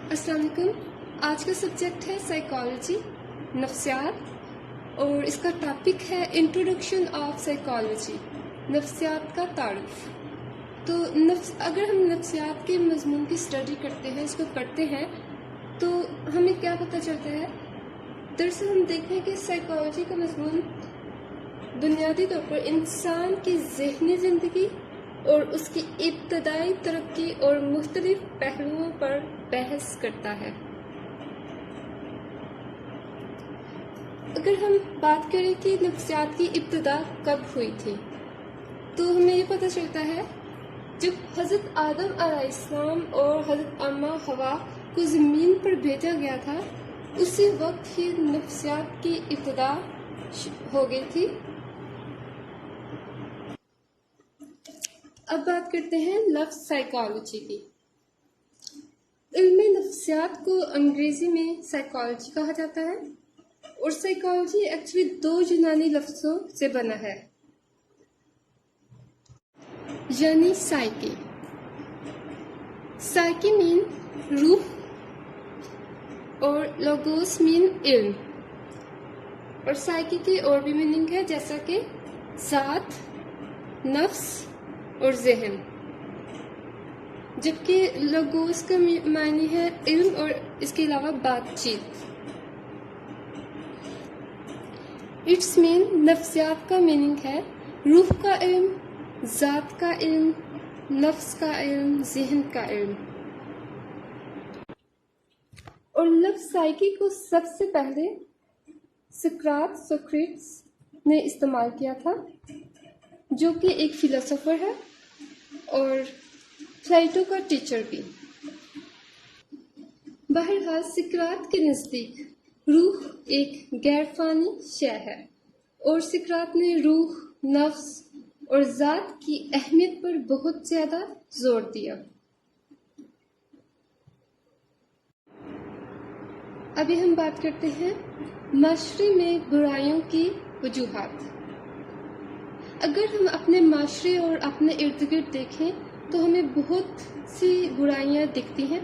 अस्सलाम वालेकुम। आज का सब्जेक्ट है साइकोलॉजी, नफ्सियात, और इसका टॉपिक है इंट्रोडक्शन ऑफ साइकोलॉजी, नफ्सियात का तारुफ। तो अगर हम नफ्सियात के मजमून की स्टडी करते हैं, इसको पढ़ते हैं, तो हमें क्या पता चलता है। दरअसल हम देखते हैं कि साइकोलॉजी का मजमून बुनियादी तौर पर इंसान की ज़हनी ज़िंदगी और उसकी इब्तदाई तरक्की और मुख्तलिफ पहलुओं पर बहस करता है। अगर हम बात करें कि नफ्सियात की इब्तदा कब हुई थी, तो हमें ये पता चलता है जब हज़रत आदम अलैहिस्सलाम और हज़रत अम्मा हवा को ज़मीन पर भेजा गया था, उसी वक्त ही नफ्सियात की इब्तदा हो गई थी। अब बात करते हैं लफ्ज़ साइकोलॉजी की। इल्म नफ्सियात को अंग्रेज़ी में साइकोलॉजी कहा जाता है, और साइकोलॉजी एक्चुअली दो यूनानी लफ्ज़ों से बना है, यानी साइकी। साइकी मीन रूह और लोगोस मीन इल्म। और साइकी के और भी मीनिंग है, जैसा कि ज़ात, नफ्स और ज़हन। जबकि लोगोस का मायने है इल्म और इसके अलावा बातचीत। इट्स मीन नफ्सियात का मीनिंग है रूह का इल्म, ज़ात का इल्म, नफ्स का इल्म, ज़हन का इल्म। और लफ्ज़ साइकी को सबसे पहले सोक्रेट्स ने इस्तेमाल किया था, जो कि एक फिलोसोफर है और प्लेटो का टीचर भी। बहरहाल सिकरात के नज़दीक रूह एक गैरफानी शय है, और सिकरात ने रूह, नफ्स और ज़ात की अहमियत पर बहुत ज़्यादा जोर दिया। अभी हम बात करते हैं माशरे में बुराइयों की वजूहात। अगर हम अपने माशरे और अपने इर्द गिर्द देखें, तो हमें बहुत सी बुराइयां दिखती हैं।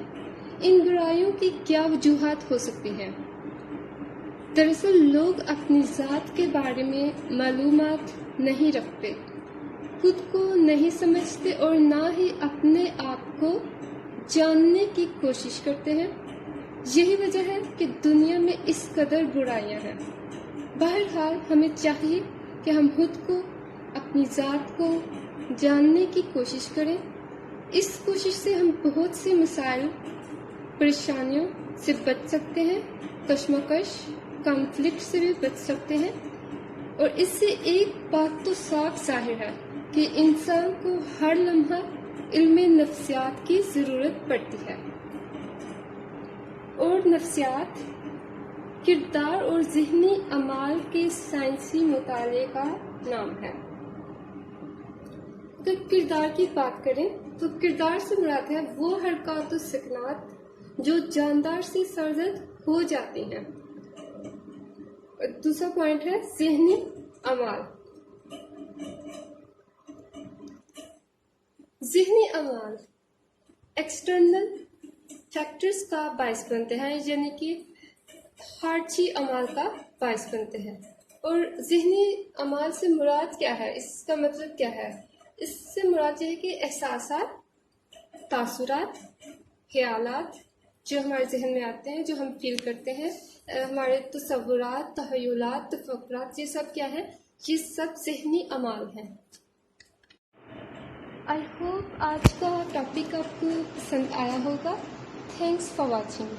इन बुराइयों की क्या वजूहात हो सकती हैं? दरअसल लोग अपनी ज़ात के बारे में मालूमात नहीं रखते, खुद को नहीं समझते और ना ही अपने आप को जानने की कोशिश करते हैं। यही वजह है कि दुनिया में इस कदर बुराइयां हैं। बहरहाल हमें चाहिए कि हम खुद को, अपनी ज़ात को जानने की कोशिश करें। इस कोशिश से हम बहुत से मसाइल, परेशानियों से बच सकते हैं, कश्मकश, कॉन्फ्लिक्ट से भी बच सकते हैं। और इससे एक बात तो साफ जाहिर है कि इंसान को हर लम्हा इल्म नफ्सियात की ज़रूरत पड़ती है। और नफ्सियात किरदार और ज़हनी अमाल के साइंसी मुताले का नाम है। अगर किरदार की बात करें, तो किरदार से मुराद है वो हरकत और सकनात जो जानदार से सरजद हो जाती हैं। और दूसरा पॉइंट है ज़हनी अमाल। ज़हनी अमाल एक्सटर्नल फैक्टर्स का बायस बनते हैं, यानी कि खारजी अमाल का बायस बनते हैं। और ज़हनी अमाल से मुराद क्या है, इसका मतलब क्या है? इससे मुराद ये है कि एहसासात, तासुरात, ख्यालात जो हमारे जहन में आते हैं, जो हम फील करते हैं, हमारे तसव्वुरात, तहय्युलात, तफक्कुरात, ये सब क्या है? ये सब ज़हनी अमाल हैं। आई होप आज का टॉपिक आपको पसंद आया होगा। Thanks for watching.